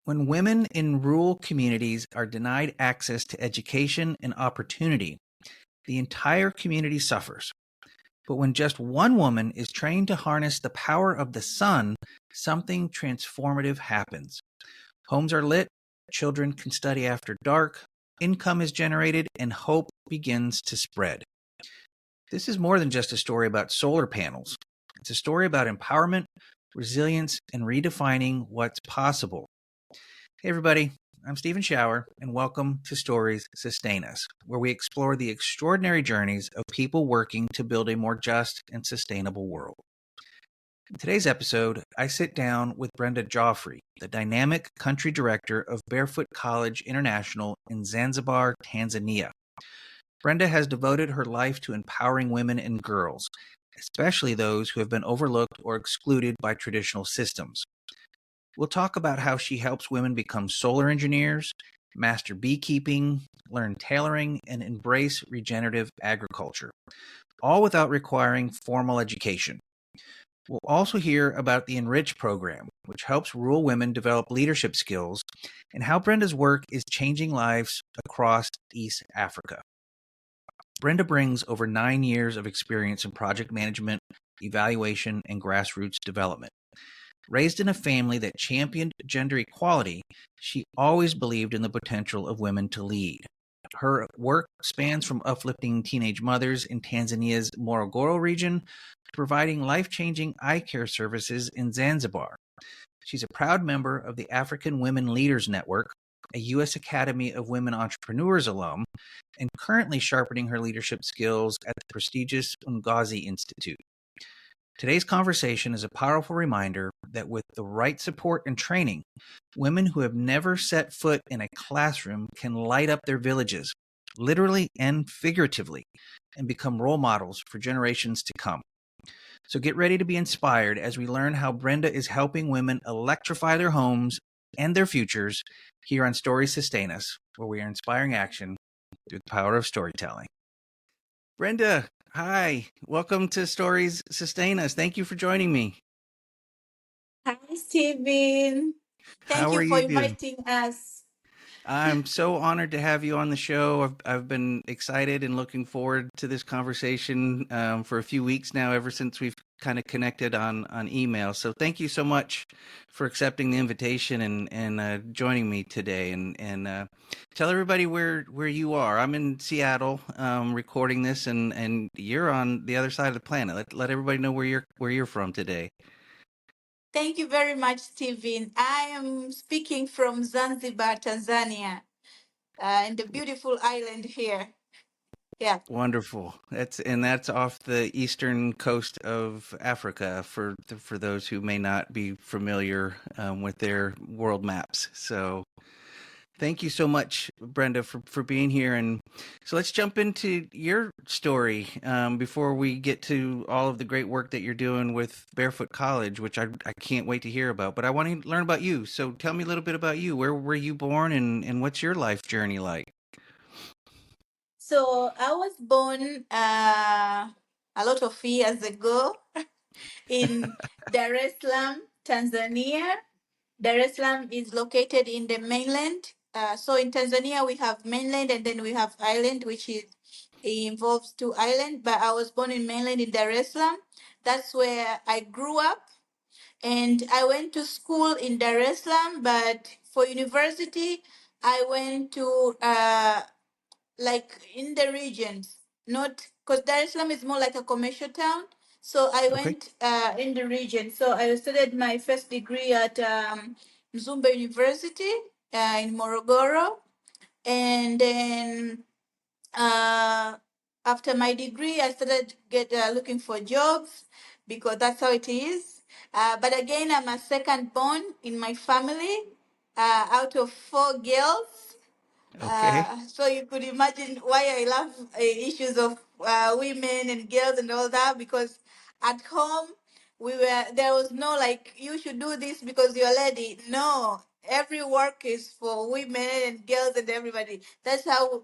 When women in rural communities are denied access to education and opportunity, the entire community suffers. But when just one woman is trained to harness the power of the sun, something transformative happens. Homes are lit, children can study after dark, income is generated, and hope begins to spread. This is more than just a story about solar panels. It's a story about empowerment, resilience, and redefining what's possible. Hey, everybody. I'm Stephen Shower, and welcome to Stories Sustain Us, where we explore the extraordinary journeys of people working to build a more just and sustainable world. In today's episode, I sit down with Brenda Geofrey, the dynamic country director of Barefoot College International in Zanzibar, Tanzania. Brenda has devoted her life to empowering women and girls, especially those who have been overlooked or excluded by traditional systems. We'll talk about how she helps women become solar engineers, master beekeeping, learn tailoring, and embrace regenerative agriculture, all without requiring formal education. We'll also hear about the Enrich program, which helps rural women develop leadership skills, and how Brenda's work is changing lives across East Africa. Brenda brings over 9 years of experience in project management, evaluation, and grassroots development. Raised in a family that championed gender equality, she always believed in the potential of women to lead. Her work spans from uplifting teenage mothers in Tanzania's Morogoro region to providing life-changing eye care services in Zanzibar. She's a proud member of the African Women Leaders Network, a U.S. Academy of Women Entrepreneurs alum, and currently sharpening her leadership skills at the prestigious Ungazi Institute. Today's conversation is a powerful reminder that with the right support and training, women who have never set foot in a classroom can light up their villages, literally and figuratively, and become role models for generations to come. So get ready to be inspired as we learn how Brenda is helping women electrify their homes and their futures here on Stories Sustain Us, where we are inspiring action through the power of storytelling. Brenda, hi. Welcome to Stories Sustain Us. Thank you for joining me. Hi, Stephen. Thank How are you for you doing? inviting us. I'm so honored to have you on the show. I've been excited and looking forward to this conversation for a few weeks now, ever since we've kind of connected on email. So thank you so much for accepting the invitation and joining me today. And tell everybody where you are. I'm in Seattle recording this, and you're on the other side of the planet. Let everybody know where you're from today. Thank you very much, Stephen. I am speaking from Zanzibar, Tanzania, in the beautiful island here. Yeah. Wonderful. That's off the eastern coast of Africa for those who may not be familiar with their world maps. So thank you so much, Brenda, for being here. And so let's jump into your story before we get to all of the great work that you're doing with Barefoot College, which I can't wait to hear about. But I want to learn about you. So tell me a little bit about you. Where were you born, and what's your life journey like? So I was born a lot of years ago in Dar es Salaam, Tanzania. Dar es Salaam is located in the mainland. So in Tanzania, we have mainland and then we have island, which involves two islands. But I was born in mainland in Dar es Salaam. That's where I grew up. And I went to school in Dar es Salaam, but for university, I went to like in the regions, not because Dar es Salaam is more like a commercial town. So I Okay. went in the region. So I studied my first degree at Mzumbe University in Morogoro. And then after my degree, I started looking for jobs because that's how it is. But again, I'm a second born in my family out of four girls. Okay. So you could imagine why I love issues of women and girls and all that, because at home there was no like you should do this because you're a lady. No, every work is for women and girls and everybody. That's how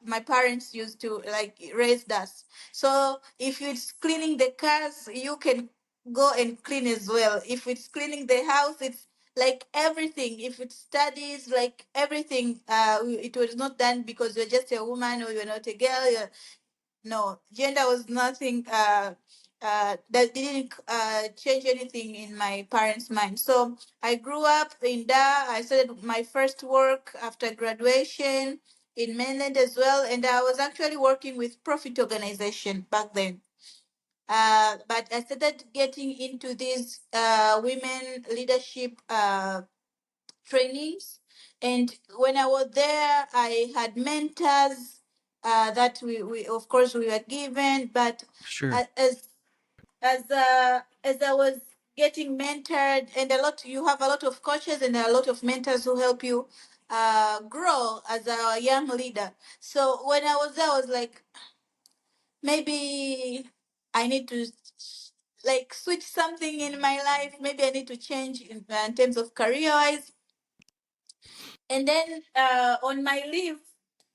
my parents used to like raise us. So if it's cleaning the cars, you can go and clean as well. If it's cleaning the house, it's like everything. If it's studies, like everything, it was not done because you're just a woman or you're not a girl. No, gender was nothing. That didn't change anything in my parents' mind. So I grew up in Dar. I started my first work after graduation in mainland as well, and I was actually working with profit organization back then. But I started getting into these women leadership trainings. And when I was there, I had mentors that we of course we were given. But Sure. uh, as as I was getting mentored, and you have a lot of coaches and a lot of mentors who help you grow as a young leader. So when I was there, I was like, maybe I need to like switch something in my life. Maybe I need to change in terms of career wise. And then on my leave,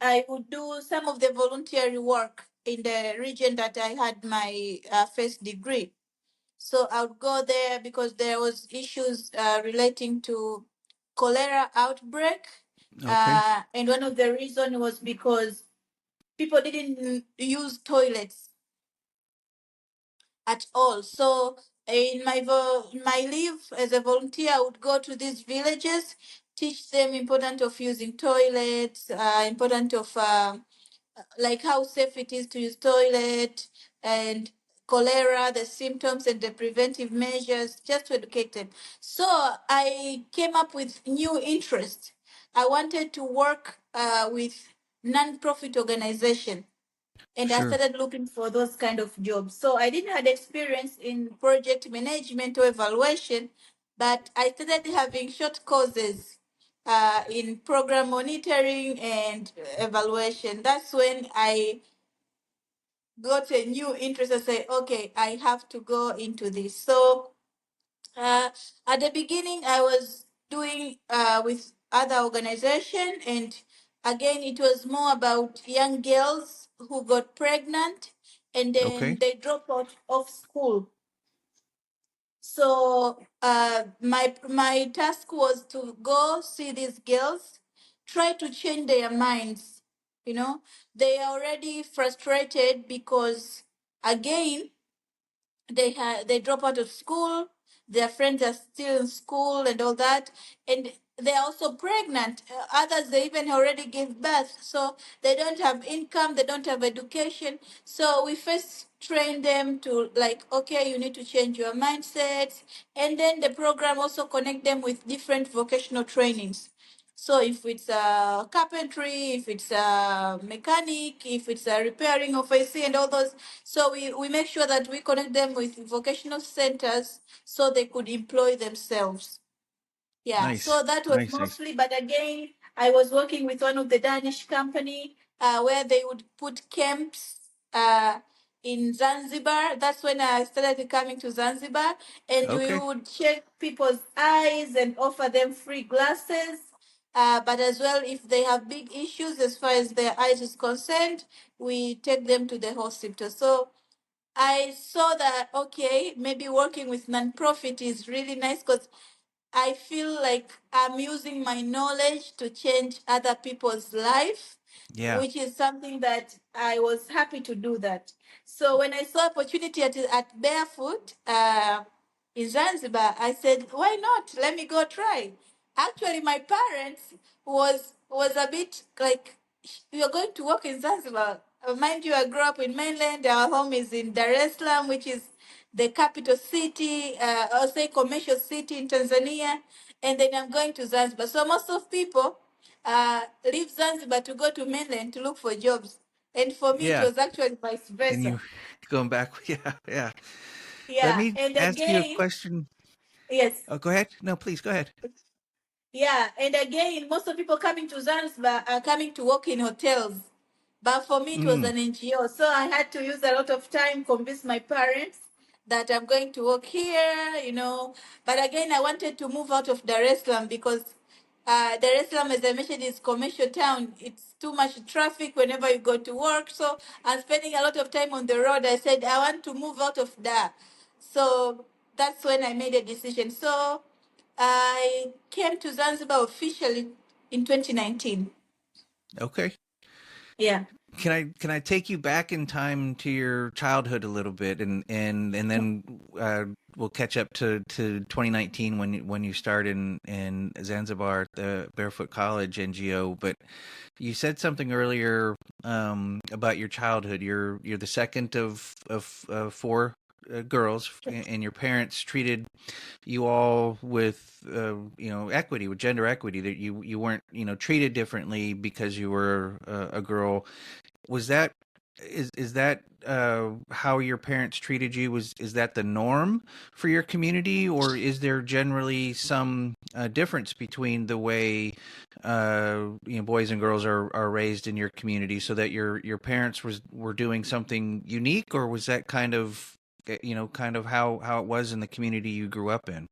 I would do some of the voluntary work in the region that I had my first degree. So I would go there because there was issues relating to cholera outbreak. Okay. And one of the reason was because people didn't use toilets at all. So in my leave as a volunteer, I would go to these villages, teach them important of using toilets, important of like how safe it is to use toilet, and cholera, the symptoms and the preventive measures, just to educate them. So I came up with new interest. I wanted to work with non-profit organization, and I Sure. started looking for those kind of jobs. So I didn't have experience in project management or evaluation, but I started having short courses in program monitoring and evaluation. That's when I got a new interest. I said, okay, I have to go into this. So uh, at the beginning, I was doing with other organization, and again, it was more about young girls who got pregnant, and then Okay. they drop out of school. So my task was to go see these girls, try to change their minds. You know, they are already frustrated because again they drop out of school, their friends are still in school and all that, and they're also pregnant. Others, they even already gave birth, so they don't have income, they don't have education. So we first train them to, like, okay, you need to change your mindset, and then the program also connect them with different vocational trainings. So if it's carpentry, if it's a mechanic, if it's a repairing of AC and all those, so we make sure that we connect them with vocational centers so they could employ themselves. Yeah, Nice. so that was Nice. Nice. mostly, but again, I was working with one of the Danish company where they would put camps in Zanzibar. That's when I started coming to Zanzibar, and we Okay. would check people's eyes and offer them free glasses. But as well, if they have big issues as far as their eyes is concerned, we take them to the hospital. So I saw that, okay, maybe working with nonprofit is really nice because I feel like I'm using my knowledge to change other people's life, Yeah. which is something that I was happy to do that. So when I saw opportunity at Barefoot in Zanzibar, I said, why not? Let me go try. Actually, my parents was a bit like, you're going to work in Zanzibar. Mind you, I grew up in mainland. Our home is in Dar es Salaam, which is the capital city, I'll say commercial city in Tanzania, and then I'm going to Zanzibar. So most of people leave Zanzibar to go to mainland to look for jobs. And for me, it Yeah. was actually vice And versa. you going back. Yeah. Yeah. Let Yeah. me And ask you a again, question. yes. Oh, go ahead. No, please go ahead. Yeah, and again, most of people coming to Zanzibar are coming to work in hotels. But for me, it was Mm. an NGO. So I had to use a lot of time convince my parents that I'm going to work here. But again, I wanted to move out of Dar es Salaam because Dar es Salaam, as I mentioned, is commercial town. It's too much traffic whenever you go to work. So I'm spending a lot of time on the road. I said, I want to move out of Dar. So that's when I made a decision. So I came to Zanzibar officially in 2019. Okay. Yeah. Can I take you back in time to your childhood a little bit, and then we'll catch up to 2019 when you start in Zanzibar at the Barefoot College NGO. But you said something earlier about your childhood. You're the second of four girls, and your parents treated you all with equity, with gender equity, that you weren't treated differently because you were a girl. Was that is that how your parents treated you? Is that the norm for your community, or is there generally some difference between the way boys and girls are raised in your community, so that your parents were doing something unique, or was that kind of kind of how it was in the community you grew up in?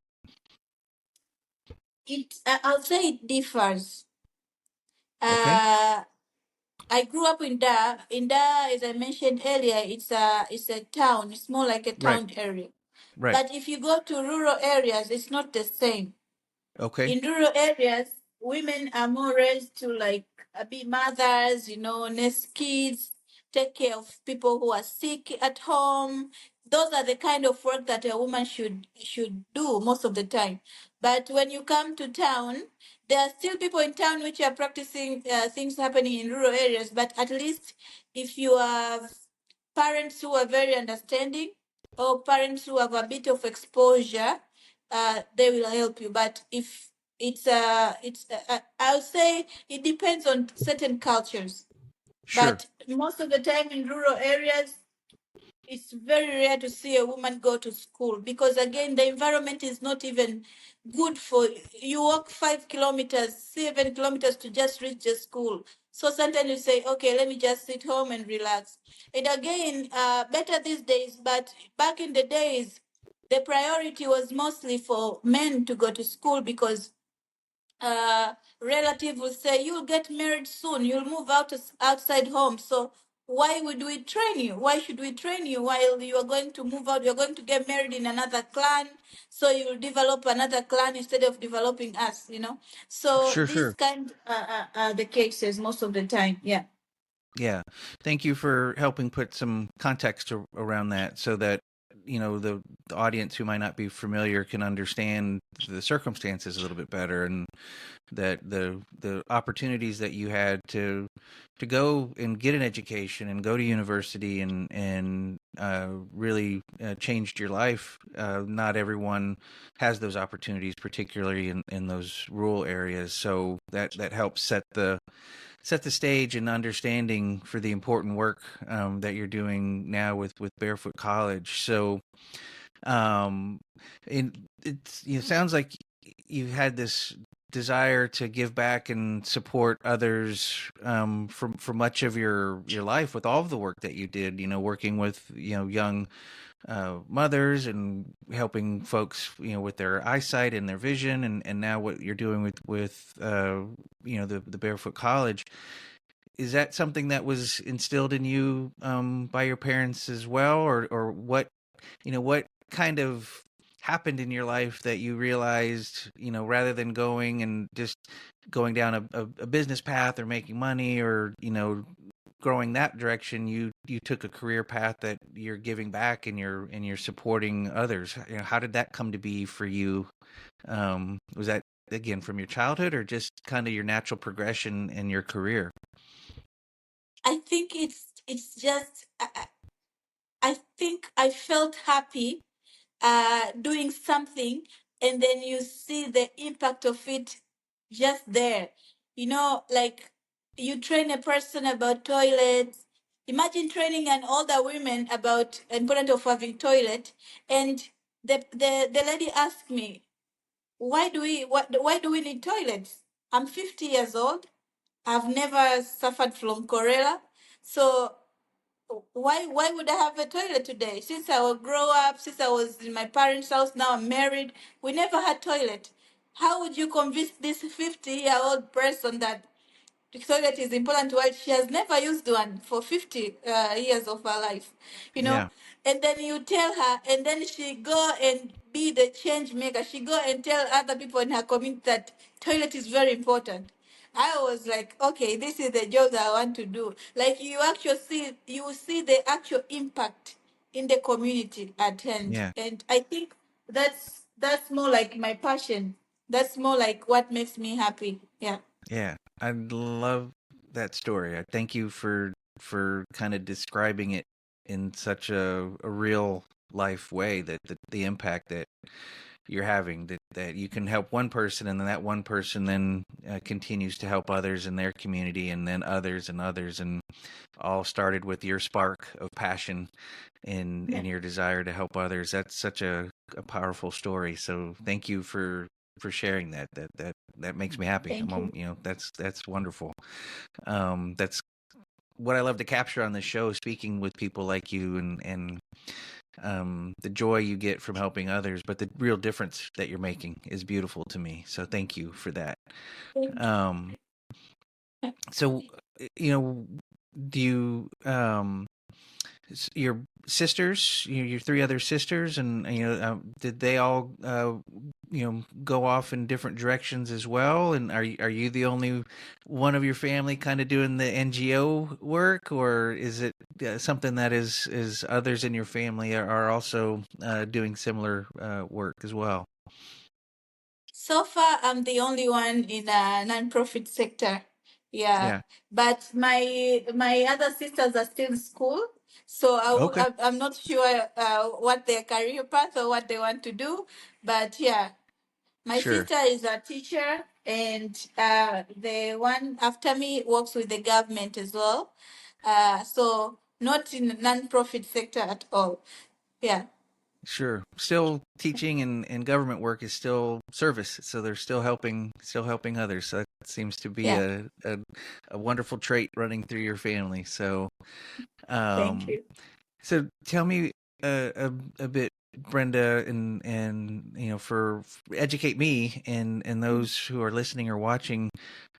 I'll say it differs. Okay. Uh, I grew up in Da. In Da, as I mentioned earlier, it's a town. It's more like a Right. town area. Right. But if you go to rural areas, it's not the same. Okay. In rural areas, women are more raised to like be mothers, nurse kids, take care of people who are sick at home. Those are the kind of work that a woman should do most of the time. But when you come to town, there are still people in town which are practicing things happening in rural areas. But at least if you have parents who are very understanding, or parents who have a bit of exposure, they will help you. But if I'll say it depends on certain cultures. Sure. But most of the time in rural areas, it's very rare to see a woman go to school because again the environment is not even good for you. Walk 5 kilometers, 7 kilometers to just reach the school. So sometimes you say, okay, let me just sit home and relax. And again, better these days, but back in the days, the priority was mostly for men to go to school because relative will say, you'll get married soon, you'll move outside home. So why would we train you? Why should we train you while you are going to move out? You're going to get married in another clan, so you'll develop another clan instead of developing us. So Sure. these Sure. kind are the cases most of the time. Yeah. Yeah. Thank you for helping put some context around that, so that the audience who might not be familiar can understand the circumstances a little bit better, and that the opportunities that you had to go and get an education and go to university and really changed your life. Not everyone has those opportunities, particularly in those rural areas. So that helps set the stage and understanding for the important work that you're doing now with Barefoot College. So, um, it sounds like you had this desire to give back and support others for much of your life, with all of the work that you did. Working with young mothers and helping folks with their eyesight and their vision, and now what you're doing with the Barefoot College. Is that something that was instilled in you by your parents as well, or what kind of happened in your life that you realized, rather than going and just going down a business path or making money, or growing that direction, you took a career path that you're giving back, and you're supporting others. How did that come to be for you? Was that again from your childhood, or just kind of your natural progression in your career? I think it's just I think I felt happy doing something, and then you see the impact of it just there. Like you train a person about toilets. Imagine training an older woman about importance of having toilet, and the lady asked me, why do we need toilets? I'm 50 years old. I've never suffered from cholera, so why would I have a toilet today? Since I was grow up, since I was in my parents' house, now I'm married, we never had toilet. How would you convince this 50-year-old person that the toilet is important while she has never used one for 50 years of her life? you know Yeah. and then you tell her, and then she go and be the change maker. She go and tell other people in her community that toilet is very important. I was like, okay, this is the job that I want to do. Like you will see the actual impact in the community at hand. Yeah. And I think that's more like my passion. That's more like what makes me happy. Yeah. Yeah. I love that story. I thank you for kind of describing it in such a real life way, that the impact that you're having, that you can help one person, and then that one person then continues to help others in their community, and then others and others, and all started with your spark of passion Yeah. and your desire to help others. That's such a powerful story. So thank you for sharing that. That makes me happy. Thank you. That's wonderful. That's what I love to capture on this show, speaking with people like you, and the joy you get from helping others, but the real difference that you're making is beautiful to me. So thank you for that. Thank Um, so, you know, do you, your sisters, your three other sisters, and did they all, go off in different directions as well? And are you the only one of your family kind of doing the NGO work, or is it something that is others in your family are also doing similar work as well? So far, I'm the only one in a non-profit sector. Yeah, Yeah. but my other sisters are still in school, so Okay. I'm not sure what their career path or what they want to do. But yeah, my Sure. sister is a teacher, and the one after me works with the government as well. So not in non-profit sector at all. Yeah. Sure. Still teaching and government work is still service, so they're still helping others. So that seems to be Yeah. a wonderful trait running through your family. So Thank um you. so tell me a bit, Brenda, and educate me and those who are listening or watching.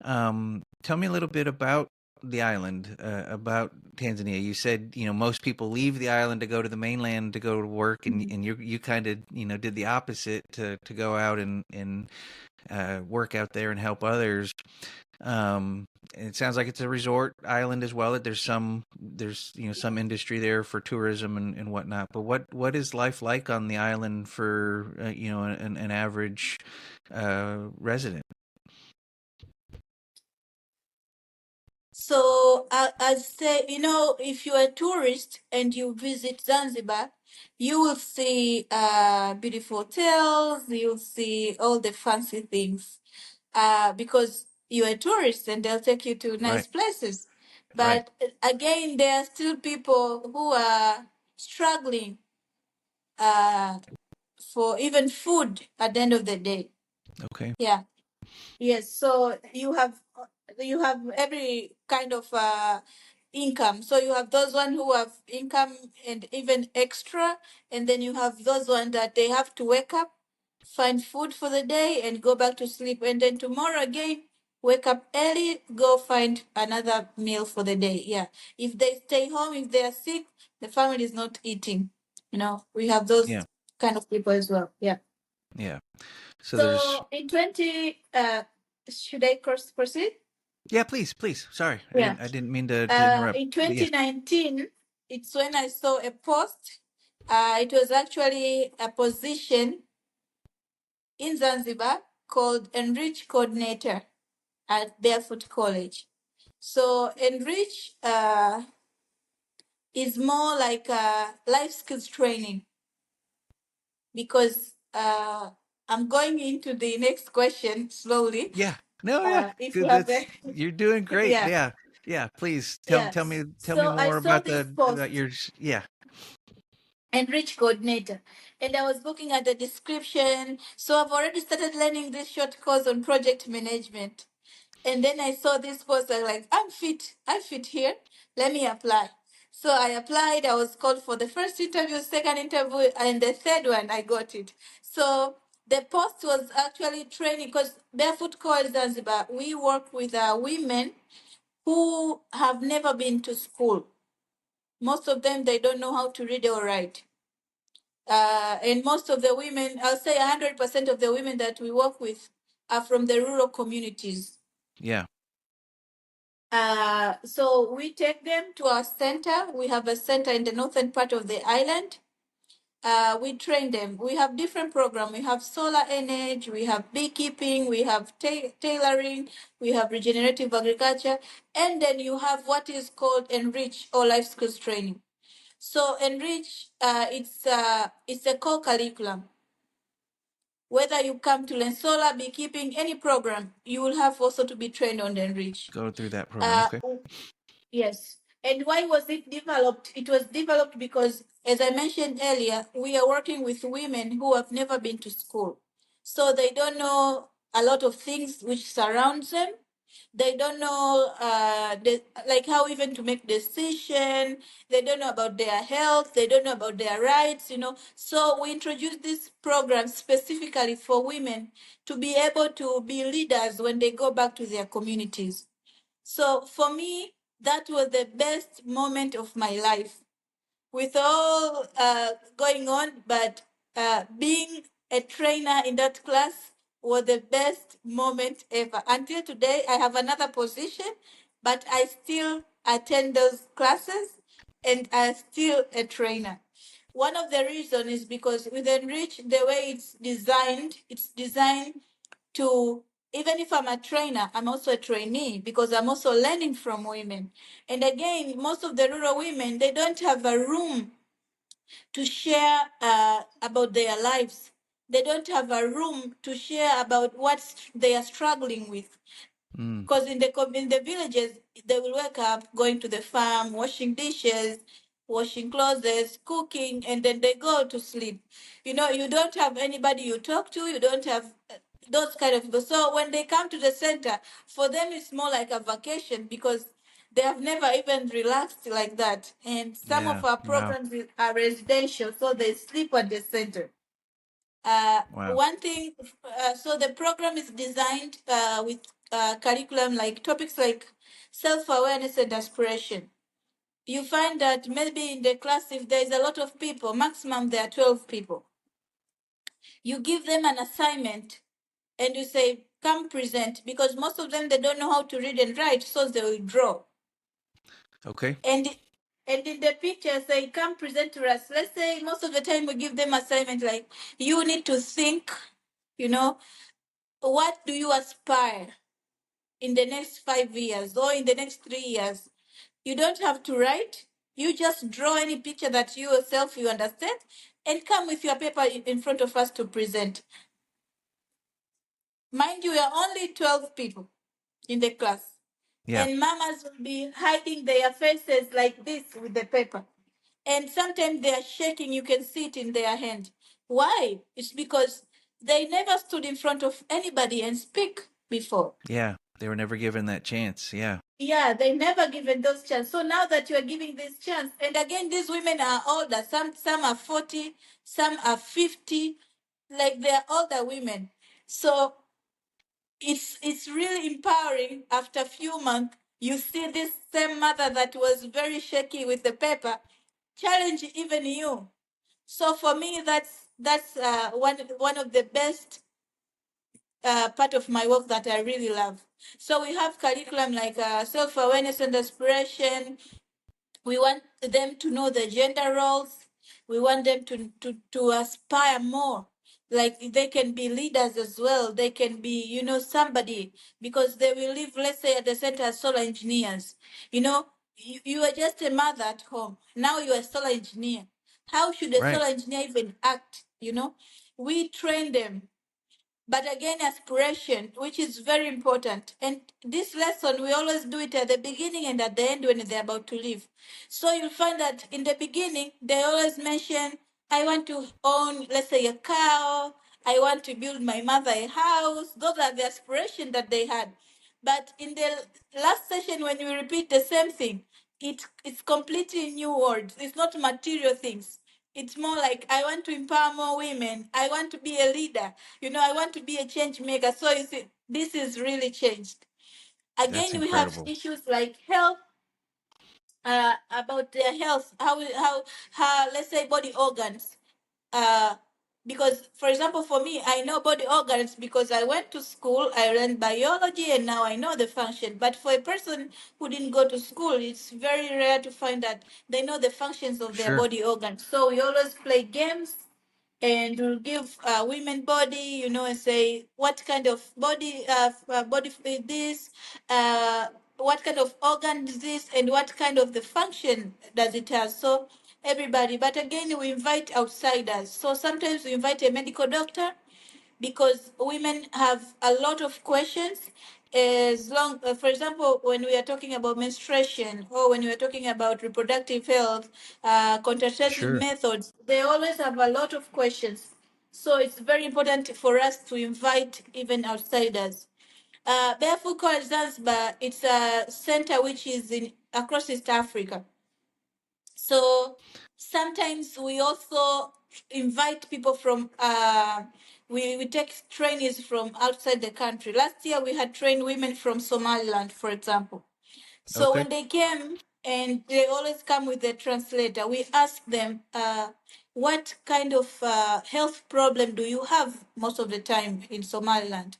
Tell me a little bit about the island, about Tanzania. You said most people leave the island to go to the mainland to go to work, and you kind of did the opposite, to go out and work out there and help others. And it sounds like it's a resort island as well. That there's some industry there for tourism and whatnot. But what is life like on the island for an average resident? So I'd say, if you're a tourist and you visit Zanzibar, you will see beautiful hotels, you'll see all the fancy things, because you're a tourist and they'll take you to Right, nice places. right. But again, there are still people who are struggling uh, for even food at the end of the day. Okay. Yeah. Yes, so you have every kind of income. So you have those one who have income and even extra, and then you have those one that they have to wake up, find food for the day, and go back to sleep, and then tomorrow again wake up early, go find another meal for the day. Yeah, if they stay home, if they are sick, the family is not eating. We have those Yeah, kind of people as well. Yeah. yeah. So there's So in 20, should I proceed? yeah. Please. Sorry, I Yeah. didn't mean to interrupt. In But yes. 2019, it's when I saw a post. It was actually a position in Zanzibar called Enrich Coordinator at Barefoot College. So Enrich is more like life skills training, because I'm going into the next question slowly. Yeah. No, yeah. If you Good. have That's You're doing great. yeah. Yeah. Yeah. Please Yes. tell me So I more saw about this the about post, your yeah. Enrich Coordinator, and I was looking at the description. So I've already started learning this short course on project management. And then I saw this post. I was like, I'm fit. I fit here. Let me apply. So I applied. I was called for the first interview, second interview, and the third one, I got it. So the post was actually training, because Barefoot College Zanzibar, we work with women who have never been to school. Most of them, they don't know how to read or write. And most of the women, I'll say 100% of the women that we work with are from the rural communities. Yeah. So we take them to our center. We have a center in the northern part of the island. We train them. We have different programs. We have solar energy, we have beekeeping, we have tailoring, we have regenerative agriculture, and then you have what is called enrich or life skills training. So enrich, it's a core curriculum. Whether you come to learn solar, beekeeping, any program, you will have also to be trained on enrich. Go through that program. Okay. Yes. And why was it developed? It was developed because, as I mentioned earlier, we are working with women who have never been to school. So they don't know a lot of things which surrounds them. They don't know like how even to make decision. They don't know about their health. They don't know about their rights, So we introduced this program specifically for women to be able to be leaders when they go back to their communities. So for me, that was the best moment of my life with all going on, but being a trainer in that class was the best moment ever. Until today, I have another position, but I still attend those classes and I'm still a trainer. One of the reasons is because with Enrich, the way it's designed to, even if I'm a trainer, I'm also a trainee because I'm also learning from women. And again, most of the rural women, they don't have a room to share about their lives. They don't have a room to share about what they are struggling with. Because in the villages, they will wake up, going to the farm, washing dishes, washing clothes, cooking, and then they go to sleep. You don't have anybody you talk to. You don't have those kind of people. So when they come to the center, for them it's more like a vacation because they have never even relaxed like that. And some Yeah. of our Wow. programs are residential, so they sleep at the center. Wow. One thing, so the program is designed with curriculum like topics like self-awareness and aspiration. You find that maybe in the class, if there's a lot of people, maximum there are 12 people. You give them an assignment and you say, come present, because most of them, they don't know how to read and write, so they will draw. Okay. And in the picture, say, come present to us. Let's say most of the time we give them assignment like, you need to think, what do you aspire in the next 5 years or in the next 3 years? You don't have to write. You just draw any picture that you yourself you understand and come with your paper in front of us to present. Mind you, we are only 12 people in the class. Yeah. And mamas will be hiding their faces like this with the paper. And sometimes they are shaking. You can see it in their hand. Why? It's because they never stood in front of anybody and speak before. Yeah. They were never given that chance. Yeah. Yeah, they never given those chance. So now that you are giving this chance, and again, these women are older. Some are 40, some are 50, like they're older women. So it's really empowering. After a few months, you see this same mother that was very shaky with the paper challenge even you. So for me, that's one of the best part of my work that I really love. So we have curriculum like self-awareness and aspiration. We want them to know the gender roles. We want them to aspire more. Like they can be leaders as well. They can be, somebody, because they will live, let's say, at the center as solar engineers. You are just a mother at home. Now you are a solar engineer. How should a Right. solar engineer even act? We train them, but again, aspiration, which is very important. And this lesson, we always do it at the beginning and at the end when they're about to leave. So you'll find that in the beginning, they always mention, I want to own, let's say, a cow. I want to build my mother a house. Those are the aspirations that they had. But in the last session, when you repeat the same thing, it's completely new words. It's not material things. It's more like, I want to empower more women. I want to be a leader. I want to be a change maker. So you see, this is really changed. That's Again, we have incredible. issues like health, about their health, how let's say body organs. because, for example, for me, I know body organs because I went to school, I learned biology, and now I know the function. But for a person who didn't go to school, it's very rare to find that they know the functions of their Sure. body organs. So we always play games, and we'll give women body, and say what kind of body is this, what kind of organ is this, and what kind of the function does it have. So everybody, but again, we invite outsiders. So sometimes we invite a medical doctor because women have a lot of questions. As long, for example, when we are talking about menstruation or when we are talking about reproductive health, contraceptive Sure. methods, they always have a lot of questions. So it's very important for us to invite even outsiders. Barefoot College Zanzibar, it's a center which is in across East Africa. So sometimes we also invite people from we take trainees from outside the country. Last year we had trained women from Somaliland, for example. So Okay. when they came, and they always come with a translator, we ask them, what kind of health problem do you have most of the time in Somaliland?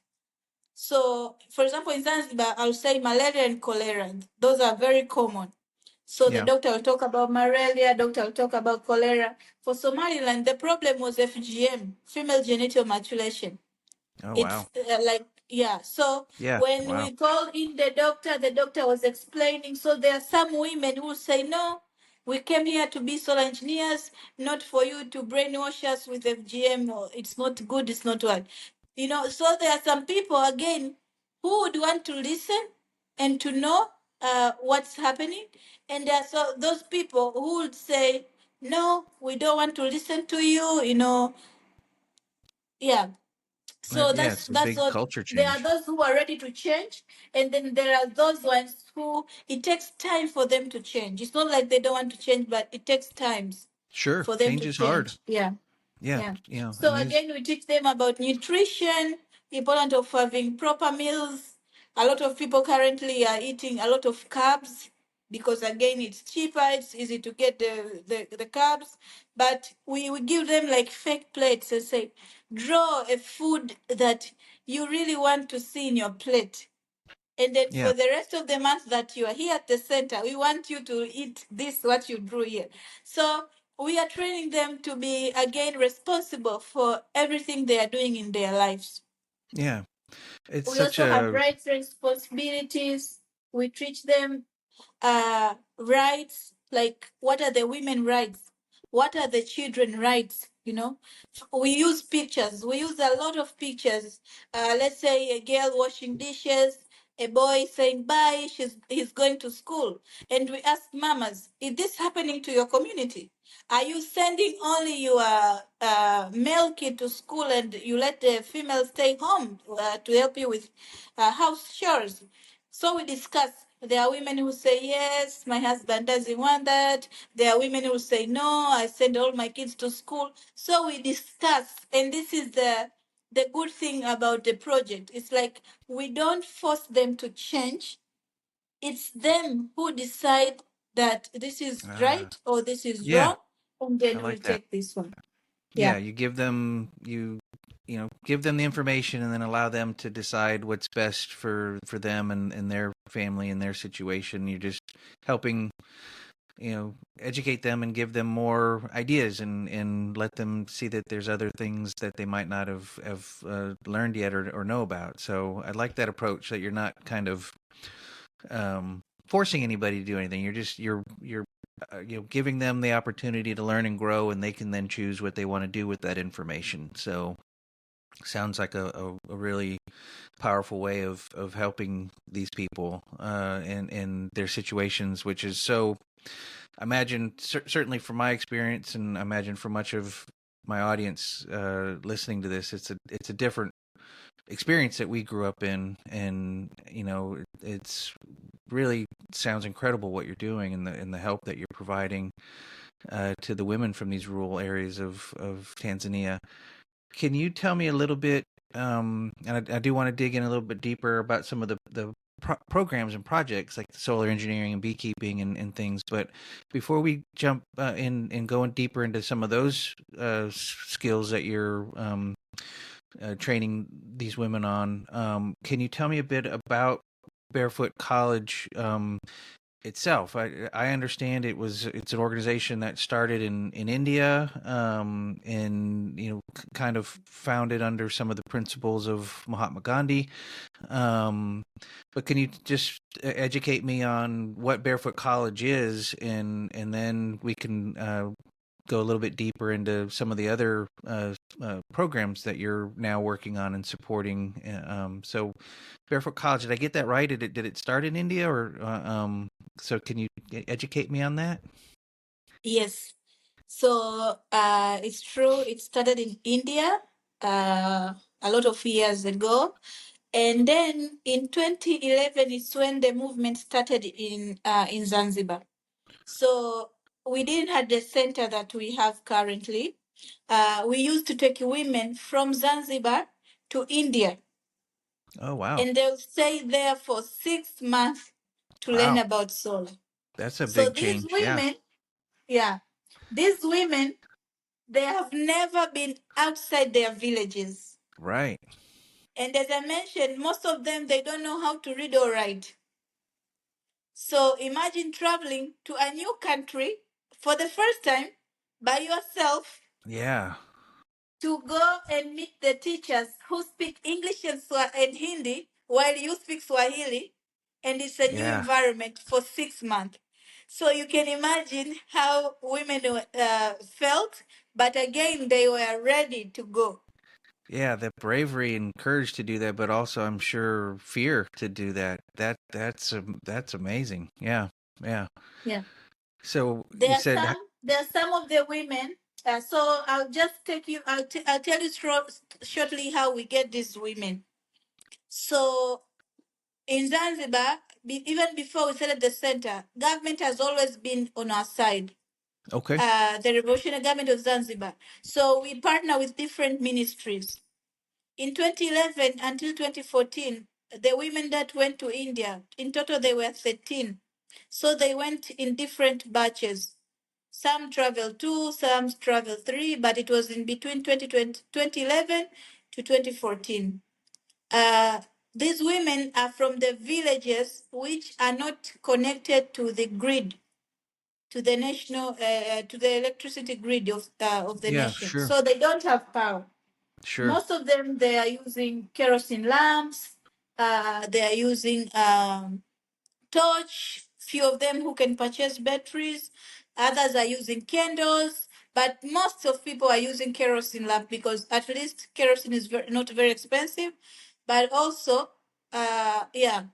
So, for example, in Zanzibar, I'll say malaria and cholera. Those are very common. So the Yeah. doctor will talk about malaria, doctor will talk about cholera. For Somaliland, the problem was FGM, female genital mutilation. Oh, wow. It's yeah. So Yeah. when Wow. we called in the doctor was explaining. So there are some women who say, no, we came here to be solar engineers, not for you to brainwash us with FGM. Or it's not good, it's not what. So there are some people, again, who would want to listen and to know what's happening. And there are those people who would say, no, we don't want to listen to you, yeah. So Yeah. that's It's a that's big what culture there are change. those who are ready to change, and then there are those ones who it takes time for them to change. It's not like they don't want to change, but it takes times Sure. for them Change to is hard. change. Yeah. Yeah. Yeah. So And these, again, we teach them about nutrition, importance of having proper meals. A lot of people currently are eating a lot of carbs because again it's cheaper, it's easy to get the carbs. But we give them like fake plates and say, draw a food that you really want to see in your plate. And then yeah. for the rest of the month that you are here at the center, we want you to eat this, what you drew here. So we are training them to be, again, responsible for everything they are doing in their lives. Yeah. It's We such also have a, rights and responsibilities. We teach them rights, like what are the women rights, what are the children rights. We use pictures, we use a lot of pictures. Let's say a girl washing dishes, a boy saying bye, he's going to school, and we ask mamas, is this happening to your community? Are you sending only your male kid to school and you let the female stay home to help you with house chores? So we discuss. There are women who say, yes, my husband doesn't want that. There are women who say, no, I send all my kids to school. So we discuss. And this is the good thing about the project. It's like we don't force them to change. It's them who decide that this is uh, right or this is yeah. wrong. And I then we'll like that. take this one. Yeah. Yeah. You give them, give them the information and then allow them to decide what's best for them and their family and their situation. You're just helping educate them and give them more ideas and let them see that there's other things that they might not have learned yet or know about. So I like that approach that you're not kind of forcing anybody to do anything. You're giving them the opportunity to learn and grow, and they can then choose what they want to do with that information. So sounds like a really powerful way of helping these people in their situations, which is so. I imagine certainly from my experience, and I imagine for much of my audience listening to this, it's a different experience that we grew up in, and it's really sounds incredible what you're doing and the help that you're providing to the women from these rural areas of Tanzania. Can you tell me a little bit, and I do want to dig in a little bit deeper about some of the programs and projects like solar engineering and beekeeping and things. But before we jump in and going deeper into some of those skills that you're training these women on, can you tell me a bit about Barefoot College itself? I understand it's an organization that started in India, and kind of founded under some of the principles of Mahatma Gandhi. Um, but can you just educate me on what Barefoot College is, and then we can go a little bit deeper into some of the other programs that you're now working on and supporting. So, Barefoot College, did I get that right? Did it start in India, or so? Can you educate me on that? Yes. So it's true. It started in India a lot of years ago. And then in 2011 is when the movement started in Zanzibar. So we didn't have the center that we have currently. We used to take women from Zanzibar to India, Oh, wow. and they'll stay there for 6 months to learn Wow. about solar. That's a So big these change. Yeah. women, yeah, these women, they have never been outside their villages. Right. And as I mentioned, most of them, they don't know how to read or write. So imagine traveling to a new country for the first time by yourself Yeah. to go and meet the teachers who speak English and Hindi while you speak Swahili. And it's a new Yeah. environment for 6 months. So you can imagine how women felt, but again, they were ready to go. Yeah, the bravery and courage to do that, but also I'm sure fear to do that. That's amazing. Yeah, yeah. Yeah. So you said, There are some of the women. So I'll just take you. I'll tell you shortly how we get these women. So in Zanzibar, even before we started the center, government has always been on our side. okay, The revolutionary government of Zanzibar. So we partner with different ministries. In 2011 until 2014, the women that went to India, in total they were 13. So they went in different batches. Some traveled 2, some traveled 3, but it was in between 2011 to 2014. These women are from the villages which are not connected to the grid, to the national, to the electricity grid of the yeah, nation. sure, So they don't have power. sure, Most of them, they are using kerosene lamps. They are using torch. Few of them who can purchase batteries. Others are using candles. But most of people are using kerosene lamp because at least kerosene is not very expensive. But also, yeah,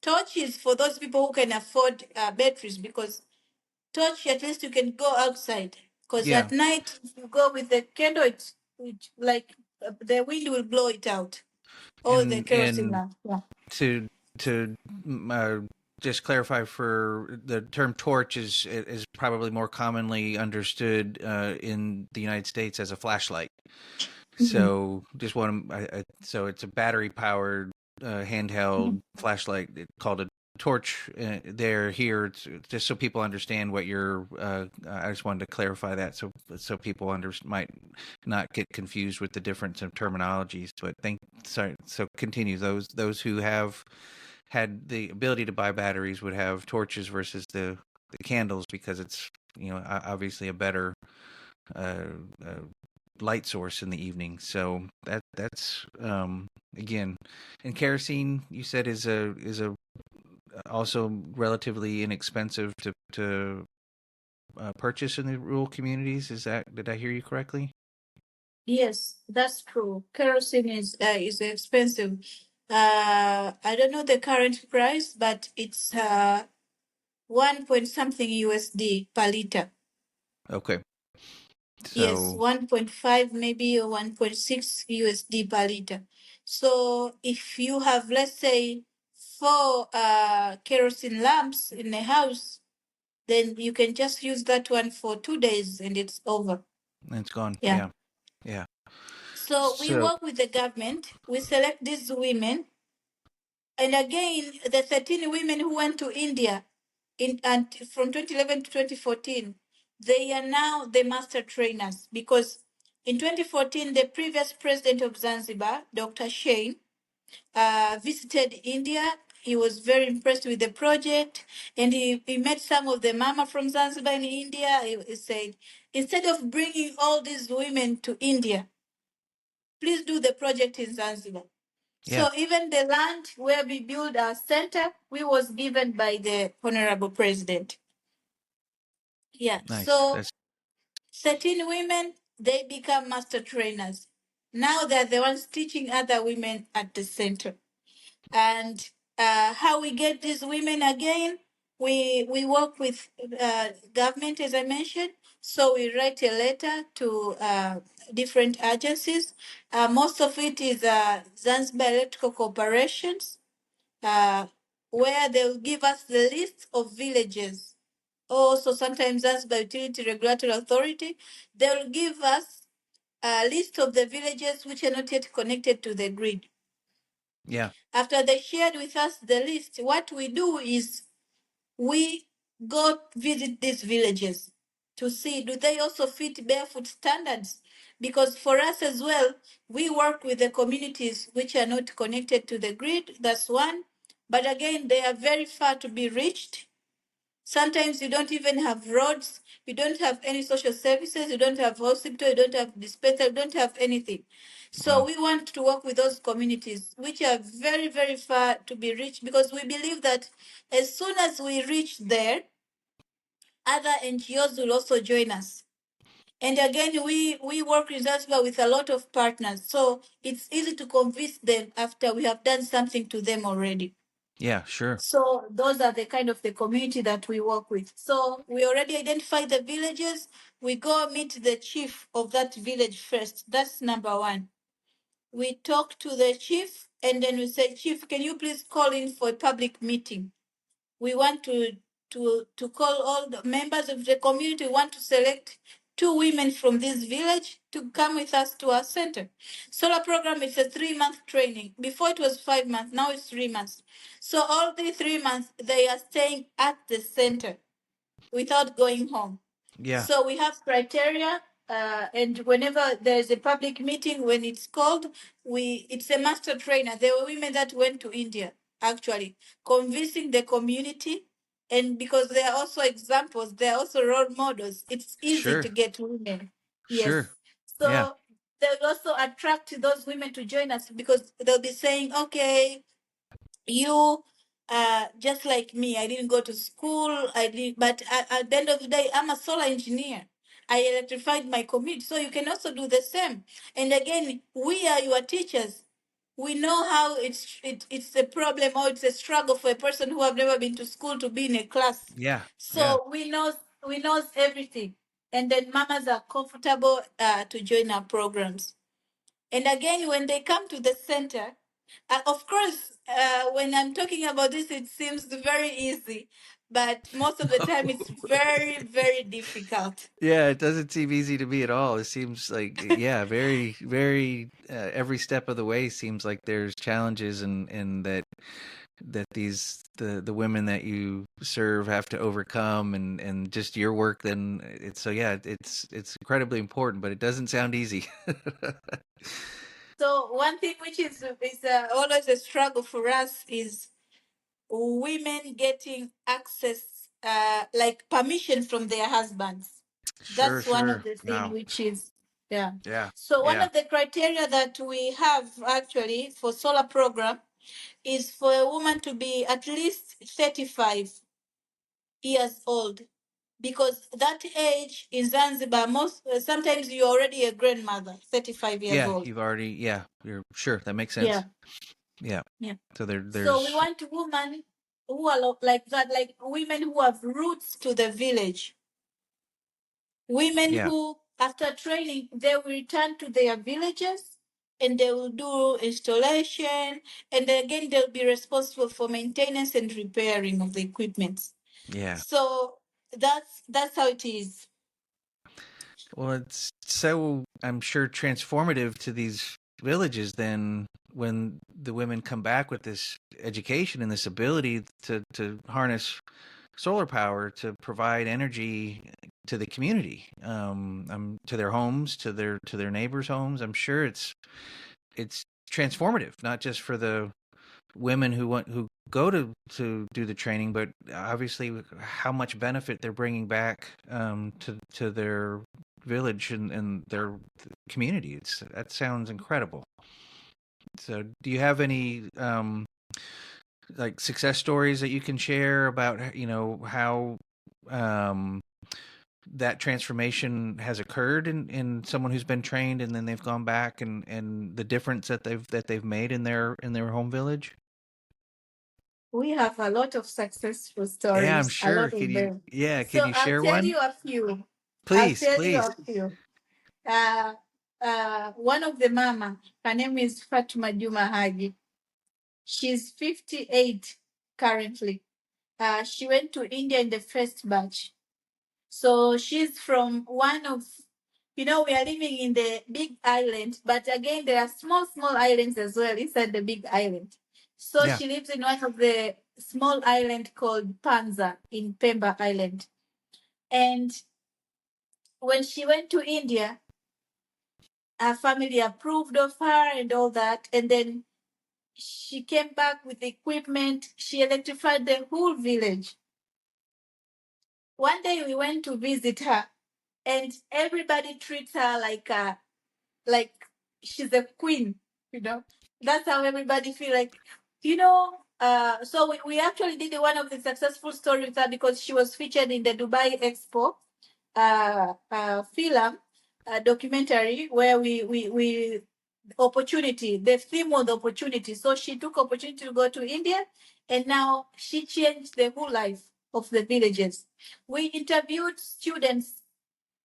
torch is for those people who can afford batteries because torch at least you can go outside. Because yeah, at night, if you go with the candle, it's like the wind will blow it out. Or the kerosene and lamp. Yeah. to to just clarify, for the term torch is probably more commonly understood in the United States as a flashlight. Mhm. So just want to, so it's a battery powered handheld flashlight called a torch. They're here just so people understand what you're. I just wanted to clarify that so people might not get confused with the difference of terminologies. But sorry. So continue. Those who have had the ability to buy batteries would have torches versus the candles, because it's obviously a better uh, uh, light source in the evening. So that's again, and kerosene, you said, is a also relatively inexpensive to purchase in the rural communities. Did I hear you correctly? Yes, that's true. Kerosene is expensive. I don't know the current price, but it's 1 point something USD per liter. Okay, Yes, so 1.5 maybe or 1.6 USD per liter. So if you have, let's say, 4 kerosene lamps in a house, then you can just use that one for 2 days and it's over. it's gone. Yeah. Yeah, yeah. So we So work with the government. We select these women And again, the 13 women who went to India and from 2011 to 2014, they are now the master trainers, because in 2014, the previous president of Zanzibar, Dr. Shein, visited India. He was very impressed with the project, and he met some of the mama from Zanzibar in India. He said, instead of bringing all these women to India, please do the project in Zanzibar. Yeah. So even the land where we build our center, we was given by the Honorable President. Yeah. Nice. So That's 13 women, they become master trainers. Now they're the ones teaching other women at the center. And how we get these women again, we work with government, as I mentioned. So we write a letter to different agencies. Most of it is Zanzibar Electrical Corporations, where they'll give us the list of villages. Also, sometimes Zanzibar Utility Regulatory Authority, they'll give us a list of the villages which are not yet connected to the grid. yeah. After they shared with us the list, what we do is we go visit these villages to see, do they also fit barefoot standards? Because for us as well, we work with the communities which are not connected to the grid. That's one. But again, they are very far to be reached. Sometimes you don't even have roads, you don't have any social services, you don't have hospital, you don't have dispensary, you don't have anything. So Wow. we want to work with those communities which are very, very far to be reached, because we believe that as soon as we reach there, other NGOs will also join us. And again, we work in Zanzibar with a lot of partners. So it's easy to convince them after we have done something to them already. Yeah, sure. So those are the kind of the community that we work with. So we already identify the villages. We go meet the chief of that village first. That's number one. We talk to the chief, and then we say, Chief, can you please call in for a public meeting? We want to call all the members of the community. We want to select 2 women from this village to come with us to our center. Solar program is a 3-month training. Before it was 5 months, now it's 3 months. So all the 3 months they are staying at the center without going home. Yeah. So we have criteria, and whenever there's a public meeting, when it's called, it's a master trainer. There were women that went to India, actually, convincing the community. And because they are also examples, they are also role models, it's easy Sure. to get women. Sure. Yes. Yeah. So they'll also attract those women to join us, because they'll be saying, okay, you just like me, I didn't go to school, I did, but at the end of the day, I'm a solar engineer. I electrified my community, so you can also do the same. And again, we are your teachers. We know how it's a problem, or it's a struggle for a person who have never been to school to be in a class. Yeah. Yeah. So we knows everything, and then mamas are comfortable to join our programs. And again, when they come to the center, of course, when I'm talking about this, it seems very easy, but most of the time it's very, very difficult. Yeah, it doesn't seem easy to me at all. It seems like, yeah, very, very, every step of the way seems like there's challenges and that the women that you serve have to overcome and just your work then it's so yeah, it's incredibly important, but it doesn't sound easy. So one thing which is always a struggle for us is women getting access, like permission from their husbands. Sure, That's one of sure. the things Wow. which is, yeah. Yeah. So one Yeah. of the criteria that we have actually for solar program is for a woman to be at least 35 years old, because that age in Zanzibar, most sometimes you're already a grandmother, 35 years Yeah, old. you've already, yeah, you're sure that makes Yeah, sense. Yeah. yeah. So So we there's want women who are like that, like women who have roots to the village. Women yeah. who, after training, they will return to their villages and they will do installation. And again, they'll be responsible for maintenance and repairing of the equipment. Yeah. So that's how it is. Well, it's so, I'm sure, transformative to these villages then when the women come back with this education and this ability to harness solar power to provide energy to the community, to their homes, to their neighbors' homes. I'm sure it's transformative, not just for the women who go to do the training, but obviously how much benefit they're bringing back to their village and their community. That sounds incredible. So, do you have any like success stories that you can share about how um, that transformation has occurred in someone who's been trained and then they've gone back and the difference that they've made in their home village? We have a lot of successful Yeah, I'm stories, a sure. lot of them. Can So you I'll share tell one? you a few. I'll Please, tell you please. a few. Uh, one of the mama, her name is Fatuma Juma Haji. She's 58 currently. She went to India in the first batch. So she's from one of, we are living in the big island, but again, there are small, small islands as well inside the big island. So Yeah. she lives in one of the small island called Panza in Pemba Island. And when she went to India, her family approved of her and all that. And then she came back with equipment. She electrified the whole village. One day we went to visit her, and everybody treats her like she's a queen. That's how everybody feel like. So we actually did one of the successful stories with her because she was featured in the Dubai Expo film documentary where we opportunity. The theme was opportunity. So she took opportunity to go to India, and now she changed the whole life of the villages. We interviewed students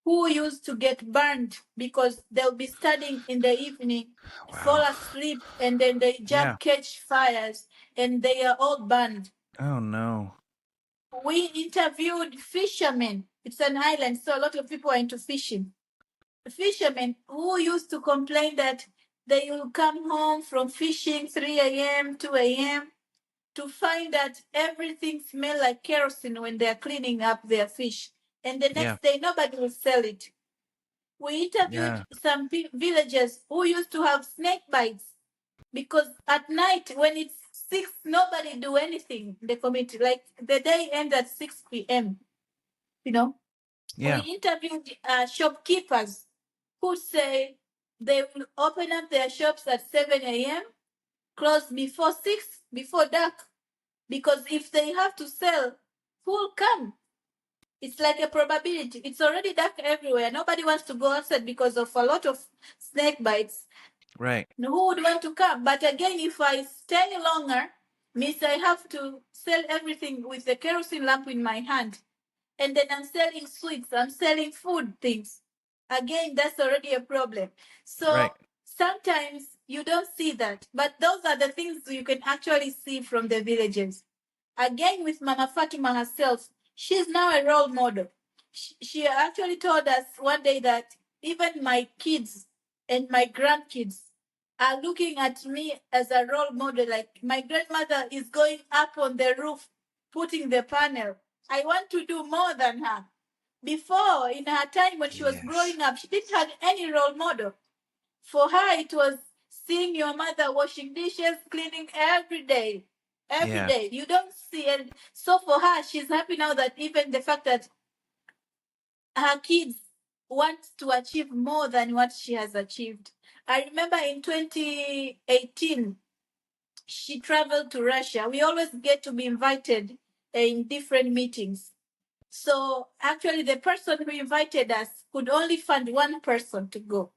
who used to get burned because they'll be studying in the evening, fall Wow. asleep, and then they Yeah. jump, catch fires, and they are all burned. Oh no. We interviewed fishermen. It's an island, so a lot of people are into fishing. Fishermen who used to complain that they will come home from fishing 3 a.m., 2 a.m., to find that everything smells like kerosene when they're cleaning up their fish. And the Yeah. next day, nobody will sell it. We interviewed some villagers who used to have snake bites because at night when it's 6, nobody do anything in the community. Like the day ends at 6 p.m. Yeah. We interviewed shopkeepers who say they will open up their shops at 7 a.m., close before 6, before dark, because if they have to sell, who will come? It's like a probability. It's already dark everywhere. Nobody wants to go outside because of a lot of snake bites. Right. Who would want to come? But again, if I stay longer, means I have to sell everything with the kerosene lamp in my hand. And then I'm selling sweets, I'm selling food things. Again, that's already a problem. So Right. sometimes you don't see that. But those are the things you can actually see from the villages. Again, with Mama Fatima herself, she's now a role model. She actually told us one day that even my kids and my grandkids are looking at me as a role model. Like my grandmother is going up on the roof, putting the panel. I want to do more than her. Before, in her time when she was growing up, she didn't have any role model. For her, it was seeing your mother washing dishes, cleaning every day. Every day. You don't see it. So for her, she's happy now that even the fact that her kids want to achieve more than what she has achieved. I remember in 2018, she traveled to Russia. We always get to be invited in different meetings. So actually, the person who invited us could only find one person to go.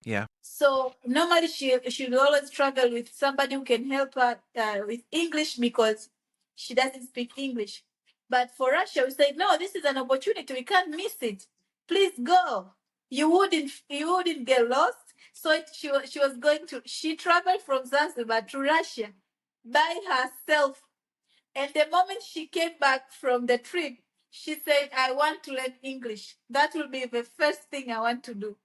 Yeah. So normally she should always travel with somebody who can help her with English because she doesn't speak English. But for Russia, we said, no, this is an opportunity. We can't miss it. Please go. You wouldn't get lost. So she traveled from Zanzibar to Russia by herself. And the moment she came back from the trip, she said, I want to learn English. That will be the first thing I want to do.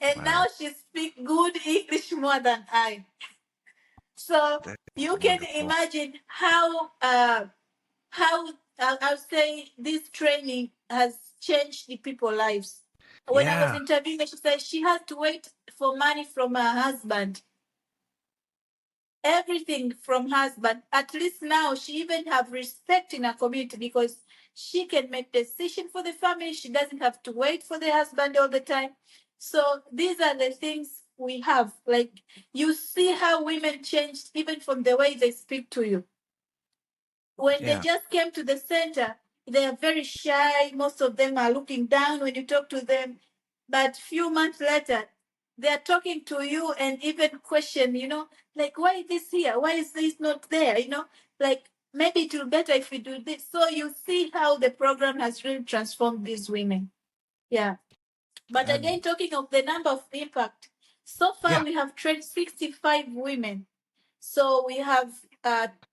And now she speaks good English more than I. So That's you can wonderful. imagine how I'll say this training has changed the people's lives. When I was Yeah. interviewing her, she said she had to wait for money from her husband, everything from husband. At least now she even have respect in her community because she can make decision for the family. She doesn't have to wait for the husband all the time. So these are the things we have. Like you see how women changed even from the way they speak to you. When they Yeah. just came to the center, they are very shy. Most of them are looking down when you talk to them. But few months later, they are talking to you and even question, like, why is this here? Why is this not there? Like, maybe it will be better if we do this. So you see how the program has really transformed these women. Yeah. But Um, again, talking of the number of impact, so far yeah. we have trained 65 women. So we have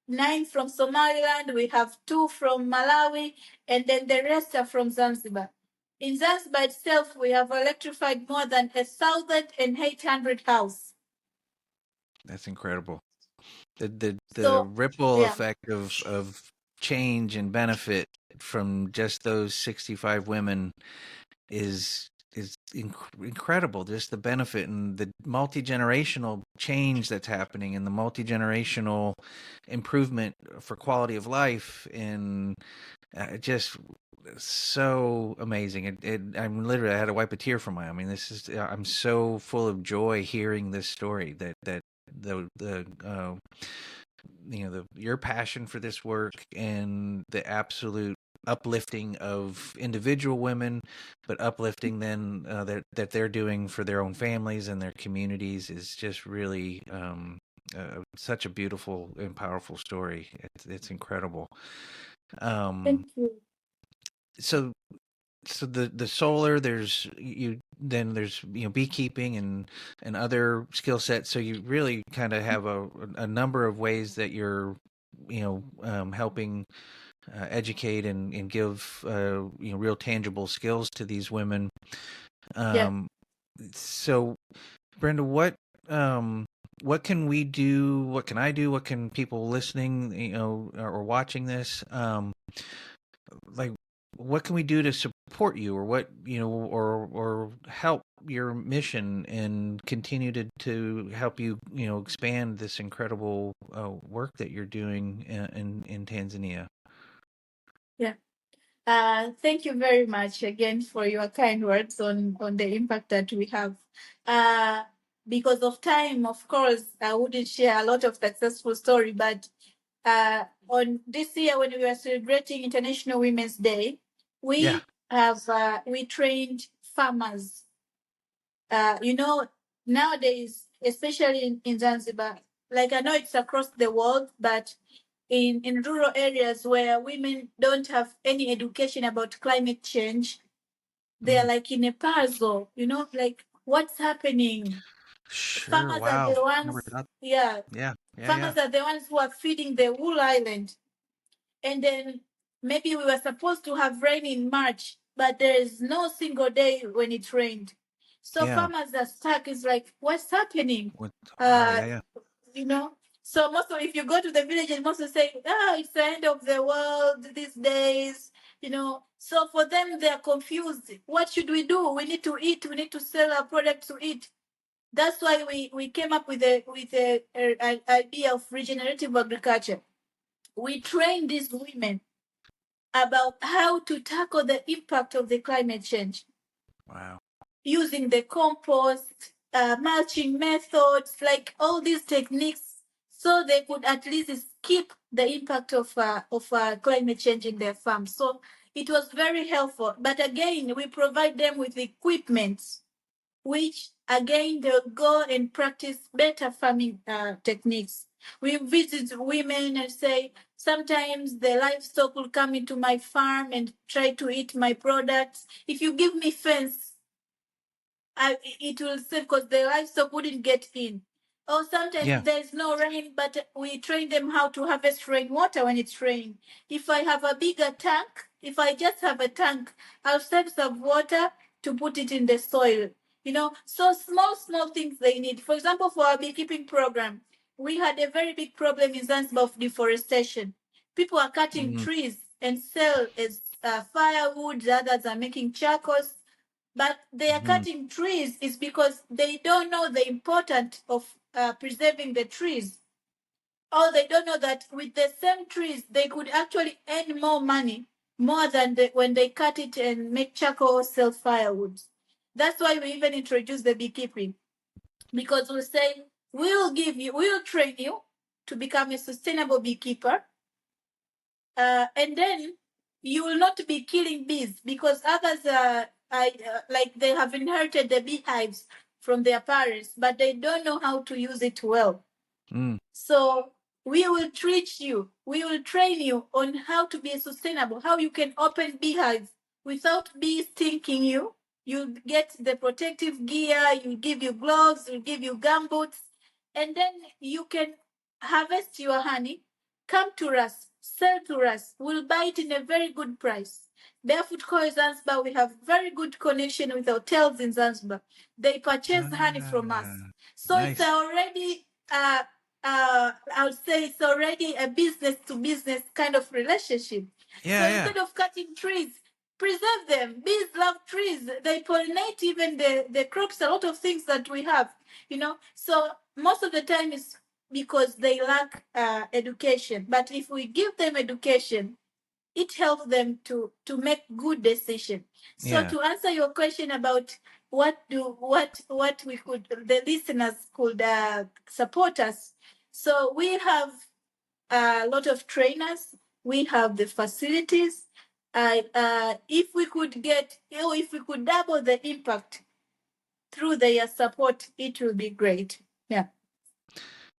9 from Somaliland, we have 2 from Malawi, and then the rest are from Zanzibar. In Zanzibar itself, we have electrified more than 1,800 houses. That's incredible. The So, ripple yeah, effect of change and benefit from just those 65 women is incredible. Just the benefit and the multi-generational change that's happening and the multi-generational improvement for quality of life and just so amazing. I'm literally, I had to wipe a tear from my eye. I mean, I'm so full of joy hearing this story that the your passion for this work and the absolute uplifting of individual women, but uplifting then that they're doing for their own families and their communities is just really such a beautiful and powerful story. It's incredible. thank Um, you. so the solar, there's beekeeping and other skill sets, so you really kind of have a number of ways that you're helping educate and give real tangible skills to these women. Yeah. um so Brenda, what can we do, what can I do, what can people listening or watching this, like what can we do to support you, or what or help your mission and continue to help you expand this incredible work that you're doing in Tanzania? Yeah. Thank you very much again for your kind words on the impact that we have. Uh, because of time, of course, I wouldn't share a lot of successful story, but on this year when we were celebrating International Women's Day, Yeah. we trained farmers. Nowadays, especially in Zanzibar, like I know it's across the world, but in rural areas where women don't have any education about climate change, they're Mm. like in a puzzle, like what's happening? Sure. Farmers are Wow. the Never ones, thought. yeah, Yeah. Yeah. Yeah. farmers are the ones who are feeding the whole island. And then maybe we were supposed to have rain in March, but there is no single day when it rained. So Yeah. farmers are stuck. It's like, what's happening? What? Wow. Uh, Yeah. Yeah. you know. So most of if you go to the village and most of say, it's the end of the world these days. So for them they are confused. What should we do? We need to eat. We need to sell our product to eat. That's why we came up with an idea of regenerative agriculture. We train these women about how to tackle the impact of the climate change Wow. using the compost, mulching methods, like all these techniques, so they could at least skip the impact of climate change in their farm. So it was very helpful. But again, we provide them with equipment, which again they'll go and practice better farming techniques. We visit women and say, sometimes the livestock will come into my farm and try to eat my products. If you give me fence, it will save because the livestock wouldn't get in. Or sometimes Yeah. there's no rain, but we train them how to harvest rainwater when it's raining. If I have a bigger tank, if I just have a tank, I'll save some water to put it in the soil. So small things they need. For example, for our beekeeping program, we had a very big problem in Zanzibar of deforestation. People are cutting trees and sell as firewood. The others are making charcoals. But they are cutting trees is because they don't know the importance of preserving the trees. Or they don't know that with the same trees, they could actually earn more money, more than when they cut it and make charcoal or sell firewood. That's why we even introduced the beekeeping, because we say we'll train you to become a sustainable beekeeper, and then you will not be killing bees, because others like they have inherited the beehives from their parents, but they don't know how to use it well. So we will we will train you on how to be sustainable, how you can open beehives without bees stinging you. You get the protective gear, you give you gloves, you give you gumboots, and then you can harvest your honey, come to us, sell to us. We'll buy it in a very good price. Barefoot College Zanzibar, we have very good connection with hotels in Zanzibar. They purchase honey from us. So nice. It's already I would say it's already a business to business kind of relationship. So instead of cutting trees, preserve them. Bees love trees. They pollinate even the crops, a lot of things that we have, So most of the time it's because they lack education. But if we give them education, it helps them to make good decisions. So to answer your question about what we could, the listeners could support us. So we have a lot of trainers. We have the facilities. If we could if we could double the impact through their support, it will be great. Yeah.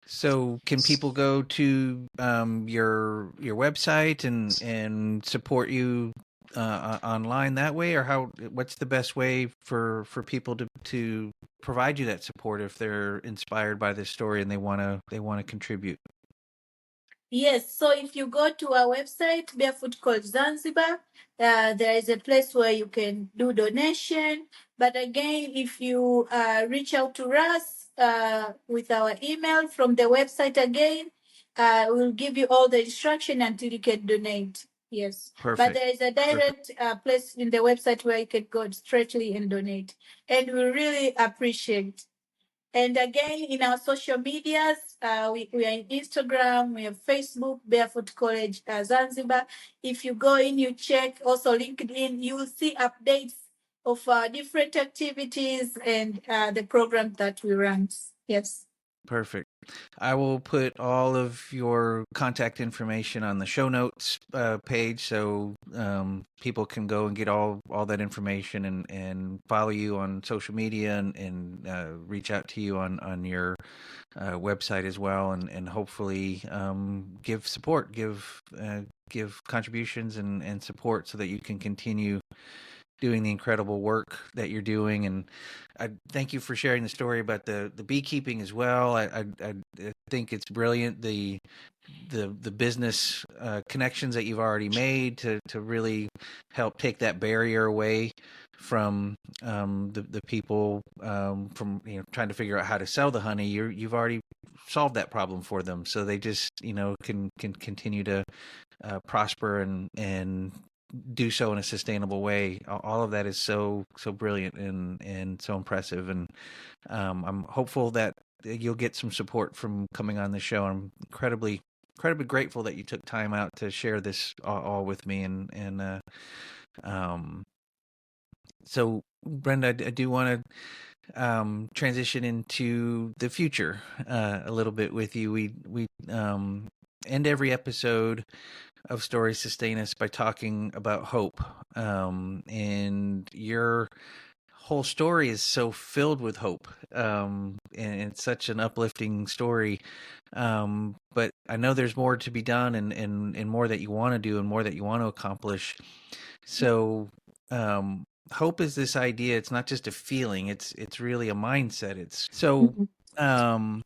So can people go to your website and support you online that way, or what's the best way for people to provide you that support if they're inspired by this story and they want to contribute? Yes, so if you go to our website, Barefoot College Zanzibar, there is a place where you can do donation. But again, if you reach out to us with our email from the website again, we'll give you all the instruction until you can donate. Yes. Perfect. But there is a direct place in the website where you can go straightly and donate. And we really appreciate. And again, in our social medias, we are in Instagram, we have Facebook, Barefoot College Zanzibar. If you go in, you check also LinkedIn, you will see updates of different activities and the program that we run. Yes. Perfect. I will put all of your contact information on the show notes page, so people can go and get all that information and follow you on social media and reach out to you on your website as well, and hopefully give support, give contributions and support so that you can continue doing the incredible work that you're doing. And I thank you for sharing the story about the beekeeping as well. I think it's brilliant, the business connections that you've already made to really help take that barrier away from the people from trying to figure out how to sell the honey. You've already solved that problem for them, so they just can continue to prosper and do so in a sustainable way. All of that is so brilliant and so impressive, and I'm hopeful that you'll get some support from coming on the show. I'm incredibly grateful that you took time out to share this all with me, and so Brenda, I do want to transition into the future a little bit with you. We end every episode of Stories Sustain Us by talking about hope. And your whole story is so filled with hope. And it's such an uplifting story. But I know there's more to be done and more that you want to do and more that you want to accomplish. So hope is this idea. It's not just a feeling. It's really a mindset. So I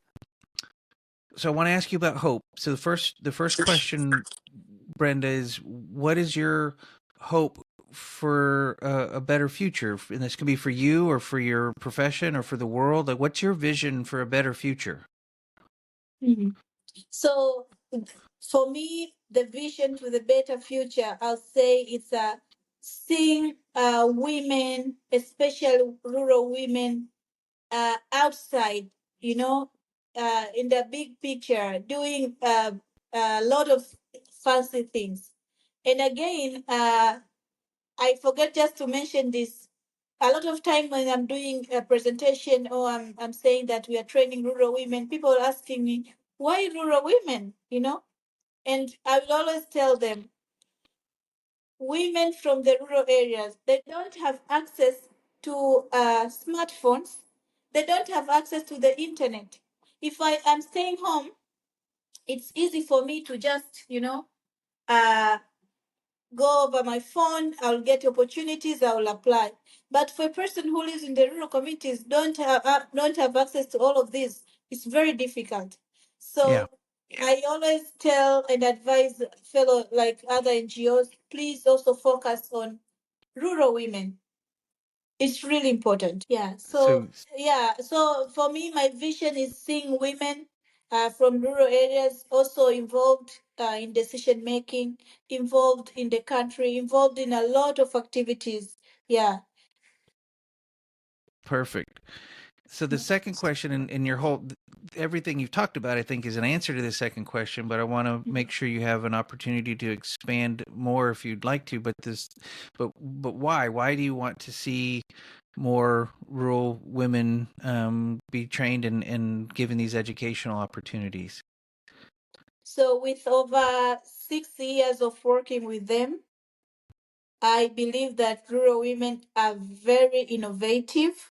want to ask you about hope. So the first question, Brenda, is what is your hope for a better future? And this can be for you or for your profession or for the world. Like, what's your vision for a better future? Mhm. So for me, the vision to the better future, I'll say it's seeing women, especially rural women, outside, in the big picture, doing a lot of fancy things. And again, I forget just to mention this. A lot of time when I'm doing a presentation or I'm saying that we are training rural women, people are asking me, why rural women? And I will always tell them, women from the rural areas, they don't have access to smartphones. They don't have access to the internet. If I am staying home, it's easy for me to just, uh, go over my phone. I'll get opportunities. I will apply. But for a person who lives in the rural communities, don't have access to all of this. It's very difficult. Yeah. So I always tell and advise fellow like other NGOs, please also focus on rural women. It's really important. Yeah. So So yeah. So for me, my vision is seeing women from rural areas also involved in decision making, involved in the country, involved in a lot of activities. Yeah. perfect. So the second question in your whole everything you've talked about, I think, is an answer to the second question. But I want to make sure you have an opportunity to expand more if you'd like to. But why? Why do you want to see more rural women be trained and given these educational opportunities? So with over 6 years of working with them, I believe that rural women are very innovative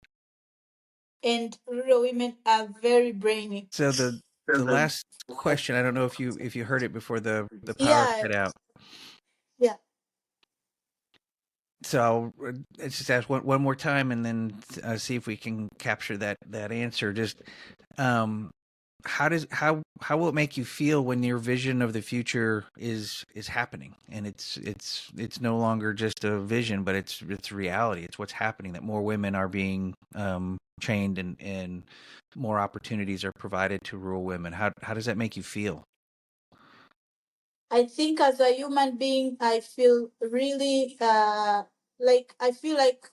and rural women are very brainy. So the last question, I don't know if you heard it before the power Yeah, cut out. yeah. So let's just ask one more time, and then see if we can capture that answer. Just um, how will it make you feel when your vision of the future is happening, and it's no longer just a vision, but it's reality. It's what's happening. That more women are being trained, and more opportunities are provided to rural women. How does that make you feel? I think as a human being, I feel really like I feel like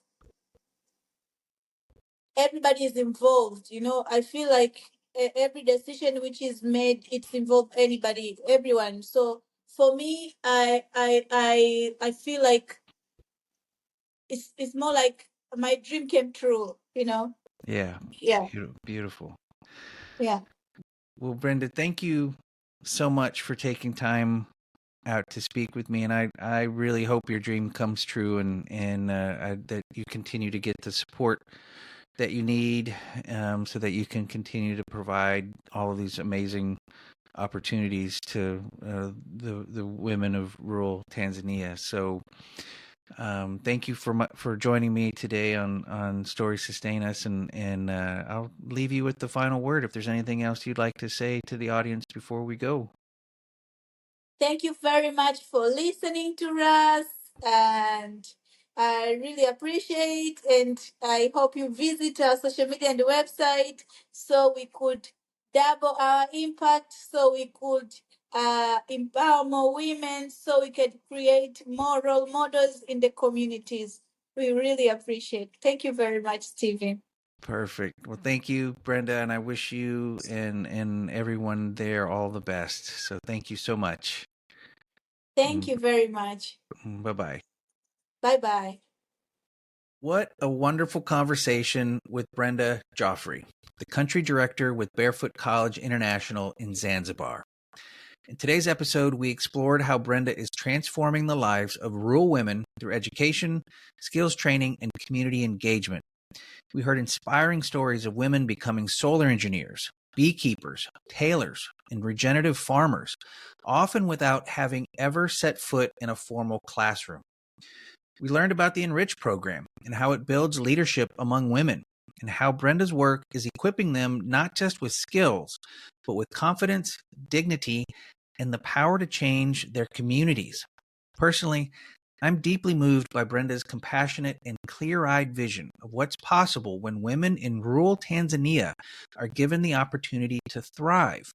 everybody is involved. I feel like every decision which is made, it's involved anybody, everyone. So for me, I feel like it's more like my dream came true. Yeah, Yeah, beautiful. yeah. Well, Brenda, thank you so much for taking time out to speak with me, and I really hope your dream comes true, and that you continue to get the support that you need, so that you can continue to provide all of these amazing opportunities to the women of rural Tanzania. So thank you for joining me today on Story Sustain Us, and I'll leave you with the final word. If there's anything else you'd like to say to the audience before we go. Thank you very much for listening to us, and I really appreciate. And I hope you visit our social media and website so we could double our impact, so we could empower more women, so we can create more role models in the communities. We really appreciate. Thank you very much, Stephen. Perfect. Well, thank you, Brenda, and I wish you and everyone there all the best. So thank you so much. Thank you very much. Bye bye. Bye bye. What a wonderful conversation with Brenda Geofrey, the country director with Barefoot College International in Zanzibar. In today's episode, we explored how Brenda is transforming the lives of rural women through education, skills training, and community engagement. We heard inspiring stories of women becoming solar engineers, beekeepers, tailors, and regenerative farmers, often without having ever set foot in a formal classroom. We learned about the Enrich program and how it builds leadership among women, and how Brenda's work is equipping them not just with skills, but with confidence, dignity, and the power to change their communities. Personally, I'm deeply moved by Brenda's compassionate and clear eyed vision of what's possible when women in rural Tanzania are given the opportunity to thrive.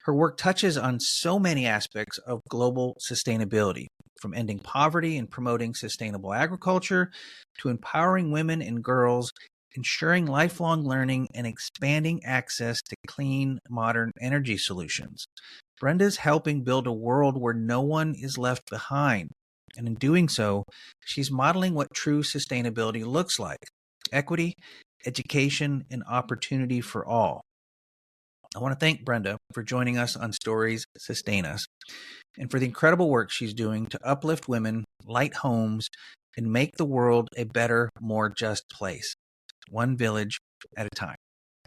Her work touches on so many aspects of global sustainability, from ending poverty and promoting sustainable agriculture to empowering women and girls, ensuring lifelong learning, and expanding access to clean, modern energy solutions. Brenda's helping build a world where no one is left behind. And in doing so, she's modeling what true sustainability looks like: equity, education, and opportunity for all. I want to thank Brenda for joining us on Stories Sustain Us and for the incredible work she's doing to uplift women, light homes, and make the world a better, more just place, one village at a time.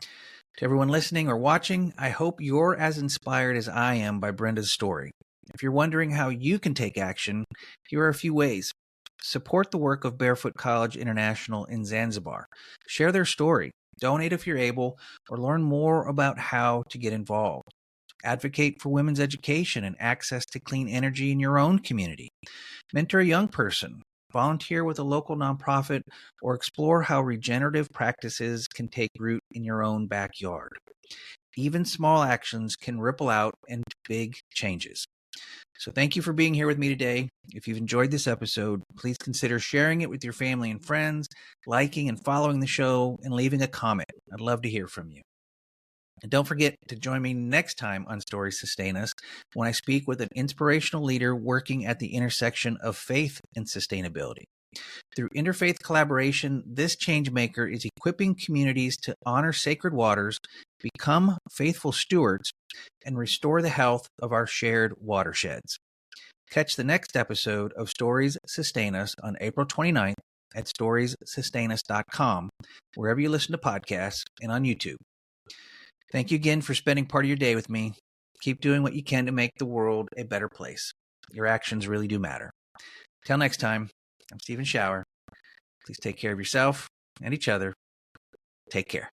To everyone listening or watching, I hope you're as inspired as I am by Brenda's story. If you're wondering how you can take action, here are a few ways. Support the work of Barefoot College International in Zanzibar. Share their story. Donate if you're able, or learn more about how to get involved. Advocate for women's education and access to clean energy in your own community. Mentor a young person. Volunteer with a local nonprofit, or explore how regenerative practices can take root in your own backyard. Even small actions can ripple out into big changes. So thank you for being here with me today. If you've enjoyed this episode, please consider sharing it with your family and friends, liking and following the show, and leaving a comment. I'd love to hear from you. And don't forget to join me next time on Stories Sustain Us when I speak with an inspirational leader working at the intersection of faith and sustainability. Through interfaith collaboration, this changemaker is equipping communities to honor sacred waters, become faithful stewards, and restore the health of our shared watersheds. Catch the next episode of Stories Sustain Us on April 29th at storiessustainus.com, wherever you listen to podcasts, and on YouTube. Thank you again for spending part of your day with me. Keep doing what you can to make the world a better place. Your actions really do matter. Till next time, I'm Stephen Schauer. Please take care of yourself and each other. Take care.